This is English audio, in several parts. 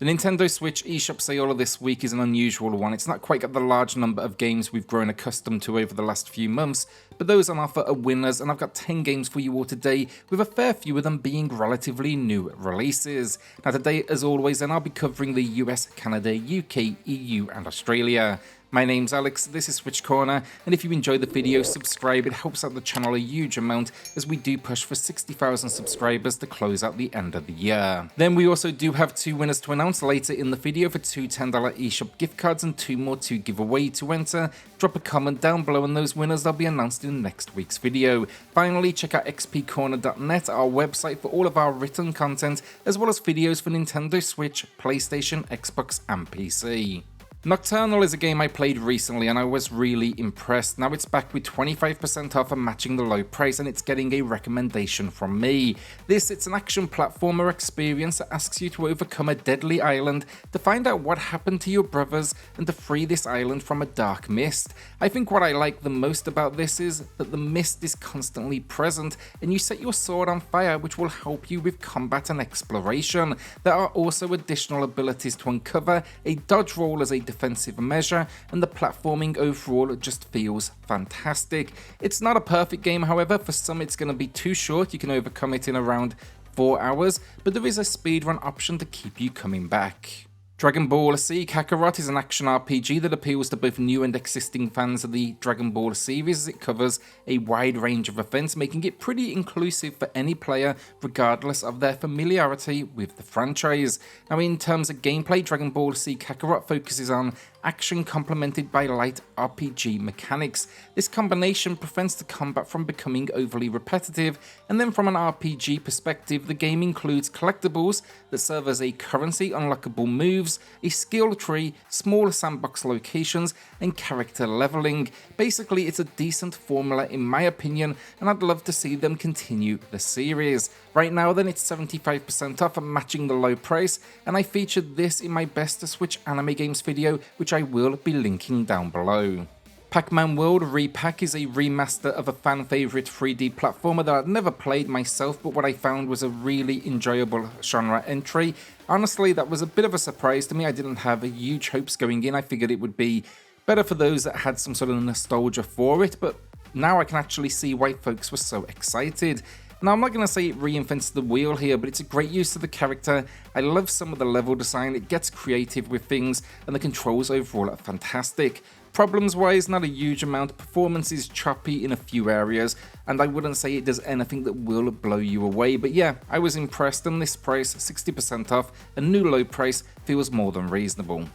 The Nintendo Switch eShop sale this week is an unusual one. It's not quite got the large number of games we've grown accustomed to over the last few months, but those on offer are winners, and I've got 10 games for you all today, with a fair few of them being relatively new releases. Now today, as always, then I'll be covering the US, Canada, UK, EU and Australia. My name's Alex, this is SwitchCorner, and if you enjoyed the video, subscribe. It helps out the channel a huge amount as we do push for 60,000 subscribers to close out the end of the year. Then we also do have 2 winners to announce later in the video for 2 $10 eShop gift cards and 2 more to give away. To enter, drop a comment down below and those winners will be announced in next week's video. Finally, check out XPCorner.net, our website for all of our written content, as well as videos for Nintendo Switch, PlayStation, Xbox and PC. Nocturnal is a game I played recently and I was really impressed. Now it's back with 25% off and matching the low price, and it's getting a recommendation from me. It's an action platformer experience that asks you to overcome a deadly island to find out what happened to your brothers and to free this island from a dark mist. I think what I like the most about this is that the mist is constantly present and you set your sword on fire, which will help you with combat and exploration. There are also additional abilities to uncover, a dodge roll as a defensive measure, and the platforming overall just feels fantastic. It's not a perfect game, however. For some it's going to be too short. You can overcome it in around 4 hours, but there is a speedrun option to keep you coming back. Dragon Ball Z Kakarot is an action RPG that appeals to both new and existing fans of the Dragon Ball series, as it covers a wide range of events, making it pretty inclusive for any player regardless of their familiarity with the franchise. Now in terms of gameplay, Dragon Ball Z Kakarot focuses on action complemented by light RPG mechanics. This combination prevents the combat from becoming overly repetitive, and then from an RPG perspective, the game includes collectibles that serve as a currency, unlockable moves, a skill tree, small sandbox locations, and character leveling. Basically, it's a decent formula in my opinion, and I'd love to see them continue the series. Right now then, it's 75% off and matching the low price, and I featured this in my best of Switch anime games video, which I will be linking down below. Pac-Man World Re-PAC is a remaster of a fan favourite 3D platformer that I'd never played myself, but what I found was a really enjoyable genre entry. Honestly, that was a bit of a surprise to me. I didn't have huge hopes going in. I figured it would be better for those that had some sort of nostalgia for it, but now I can actually see why folks were so excited. Now, I'm not going to say it reinvents the wheel here, but it's a great use of the character. I love some of the level design, it gets creative with things, and the controls overall are fantastic. Problems wise, not a huge amount. Performance is choppy in a few areas, and I wouldn't say it does anything that will blow you away, but yeah, I was impressed, and this price, 60% off, a new low price, feels more than reasonable.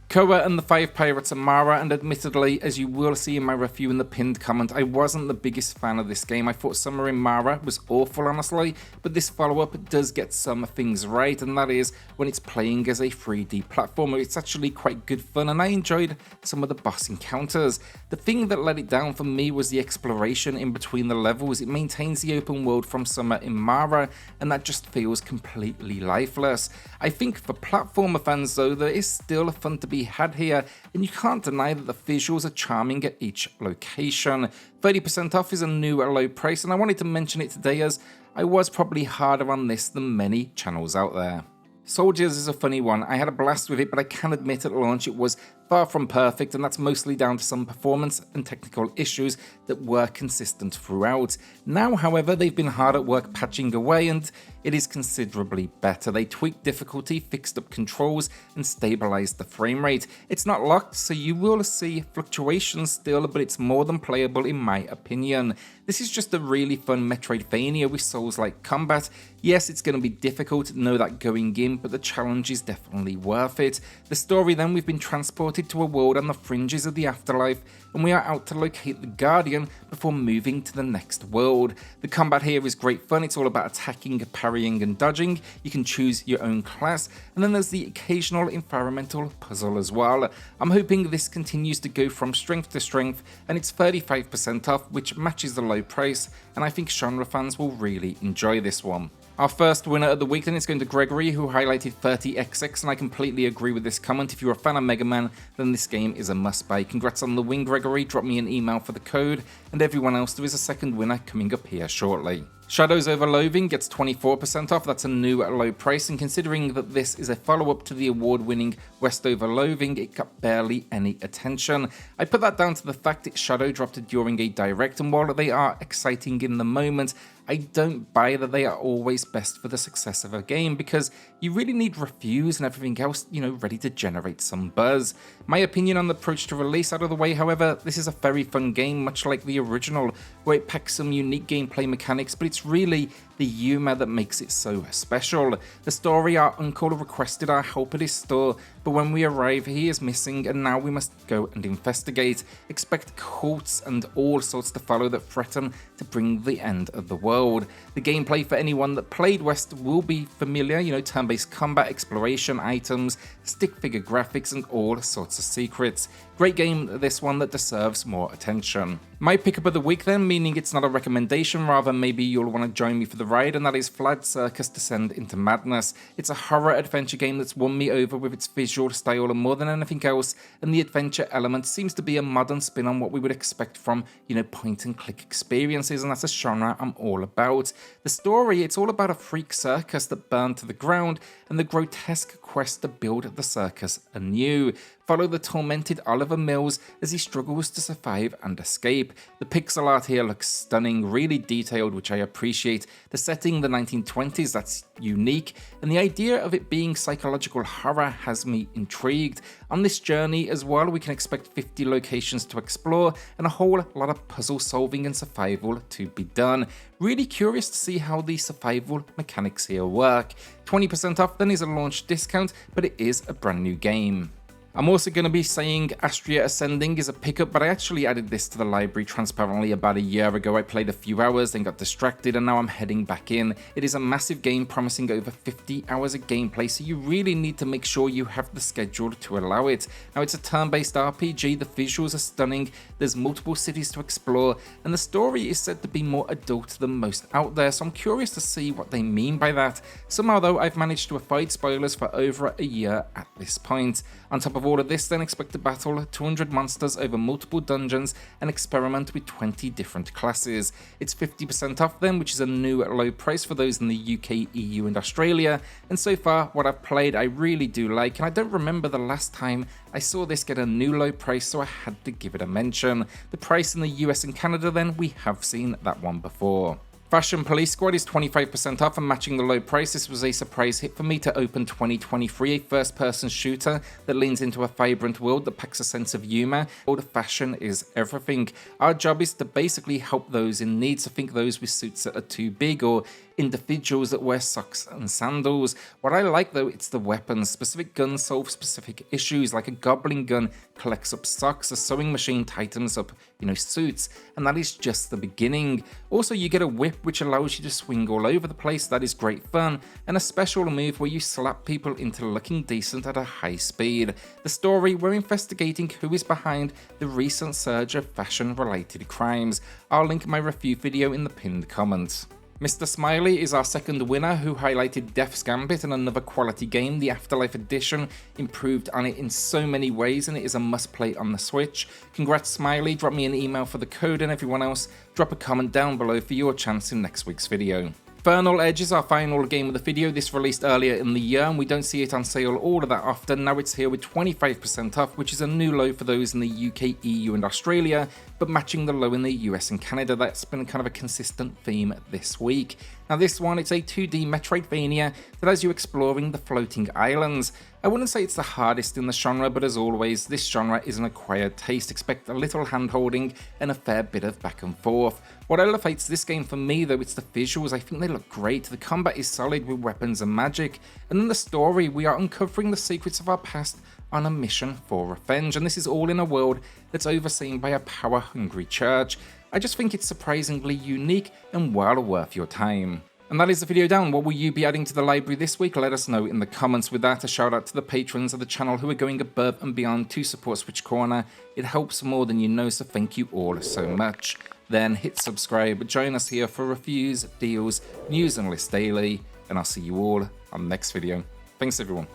Koa and the 5 Pirates of Mara, and admittedly, as you will see in my review in the pinned comment, I wasn't the biggest fan of this game. I thought Summer in Mara was awful, honestly, but this follow-up does get some things right, and that is when it's playing as a 3D platformer. It's actually quite good fun, and I enjoyed some of the boss encounters. The thing that let it down for me was the exploration in between the levels. It maintains the open world from Summer in Mara, and that just feels completely lifeless. I think for platformer fans though, there is still fun to be had here, and you can't deny that the visuals are charming at each location. 30% off is a new low price, and I wanted to mention it today as I was probably harder on this than many channels out there. Souldiers is a funny one. I had a blast with it, but I can admit at launch it was far from perfect, and that's mostly down to some performance and technical issues that were consistent throughout. Now, however, they've been hard at work patching away, and it is considerably better. They tweaked difficulty, fixed up controls, and stabilized the frame rate. It's not locked, so you will see fluctuations still, but it's more than playable in my opinion. This is just a really fun Metroidvania with Souls-like combat. Yes, it's going to be difficult, know that going in, but the challenge is definitely worth it. The story then, we've been transported to a world on the fringes of the afterlife, and we are out to locate the Guardian before moving to the next world. The combat here is great fun. It's all about attacking, parrying and dodging. You can choose your own class, and then there's the occasional environmental puzzle as well. I'm hoping this continues to go from strength to strength, and it's 35% off, which matches the low price, and I think genre fans will really enjoy this one. Our first winner of the week then is going to Gregory, who highlighted 30XX, and I completely agree with this comment. If you're a fan of Mega Man, then this game is a must-buy. Congrats on the win, Gregory. Drop me an email for the code, and everyone else, there is a second winner coming up here shortly. Shadows over Loathing gets 24% off, that's a new low price, and considering that this is a follow-up to the award-winning West over Loathing, it got barely any attention. I put that down to the fact it shadow dropped during a direct, and while they are exciting in the moment, I don't buy that they are always best for the success of a game, because you really need reviews and everything else, ready to generate some buzz. My opinion on the approach to release out of the way, however, this is a very fun game, much like the original, where it packs some unique gameplay mechanics, but it's really the humor that makes it so special. The story our uncle requested our help at his store, but when we arrive he is missing and now we must go and investigate. Expect cults and all sorts to follow that threaten to bring the end of the world. The gameplay for anyone that played West will be familiar, turn-based combat, exploration, items, stick figure graphics and all sorts of secrets. Great game, this one, that deserves more attention. My pickup of the week then, meaning it's not a recommendation, rather maybe you'll want to join me for the ride, and that is Vlad Circus Descend into Madness. It's a horror adventure game that's won me over with its visual style and more than anything else, and the adventure element seems to be a modern spin on what we would expect from, point and click experiences, and that's a genre I'm all about. The story, it's all about a freak circus that burned to the ground and the grotesque quest to build the circus anew. Follow the tormented Oliver Mills as he struggles to survive and escape. The pixel art here looks stunning, really detailed, which I appreciate. The setting, the 1920s, that's unique, and the idea of it being psychological horror has me intrigued. On this journey as well, we can expect 50 locations to explore and a whole lot of puzzle solving and survival to be done. Really curious to see how the survival mechanics here work. 20% off then is a launch discount, but it is a brand new game. I'm also going to be saying Astria Ascending is a pickup, but I actually added this to the library transparently about a year ago. I played a few hours, then got distracted, and now I'm heading back in. It is a massive game promising over 50 hours of gameplay, so you really need to make sure you have the schedule to allow it. Now, it's a turn-based RPG, the visuals are stunning, there's multiple cities to explore, and the story is said to be more adult than most out there, so I'm curious to see what they mean by that. Somehow though, I've managed to avoid spoilers for over a year at this point. On top of all of this, then expect to battle 200 monsters over multiple dungeons and experiment with 20 different classes. It's 50% off then, which is a new low price for those in the UK, EU and Australia, and so far what I've played I really do like, and I don't remember the last time I saw this get a new low price, so I had to give it a mention. The price in the US and Canada then, we have seen that one before. Fashion Police Squad is 25% off and matching the low price. This was a surprise hit for me to open 2023, a first-person shooter that leans into a vibrant world that packs a sense of humour. All the fashion is everything. Our job is to basically help those in need, so think those with suits that are too big or individuals that wear socks and sandals. What I like though, it's the weapons. Specific guns solve specific issues, like a goblin gun collects up socks, a sewing machine tightens up, suits, and that is just the beginning. Also, you get a whip which allows you to swing all over the place, that is great fun, and a special move where you slap people into looking decent at a high speed. The story, we're investigating who is behind the recent surge of fashion-related crimes. I'll link my review video in the pinned comments. Mr. Smiley is our second winner, who highlighted Death's Gambit and another quality game. The Afterlife Edition improved on it in so many ways, and it is a must-play on the Switch. Congrats, Smiley. Drop me an email for the code, and everyone else, drop a comment down below for your chance in next week's video. Vernal Edge is our final game of the video. This released earlier in the year, and we don't see it on sale all of that often. Now it's here with 25% off, which is a new low for those in the UK, EU and Australia, but matching the low in the US and Canada. That's been kind of a consistent theme this week. Now this one, it's a 2D Metroidvania that has you exploring the floating islands. I wouldn't say it's the hardest in the genre, but as always, this genre is an acquired taste. Expect a little hand-holding and a fair bit of back and forth. What elevates this game for me though, it's the visuals. I think they look great. The combat is solid with weapons and magic. And then the story, we are uncovering the secrets of our past on a mission for revenge, and this is all in a world that's overseen by a power-hungry church. I just think it's surprisingly unique and well worth your time. And that is the video down. What will you be adding to the library this week? Let us know in the comments. With that, a shout out to the patrons of the channel who are going above and beyond to support SwitchCorner. It helps more than you know, so thank you all so much. Then hit subscribe, join us here for reviews, deals, news and lists daily, and I'll see you all on the next video. Thanks everyone.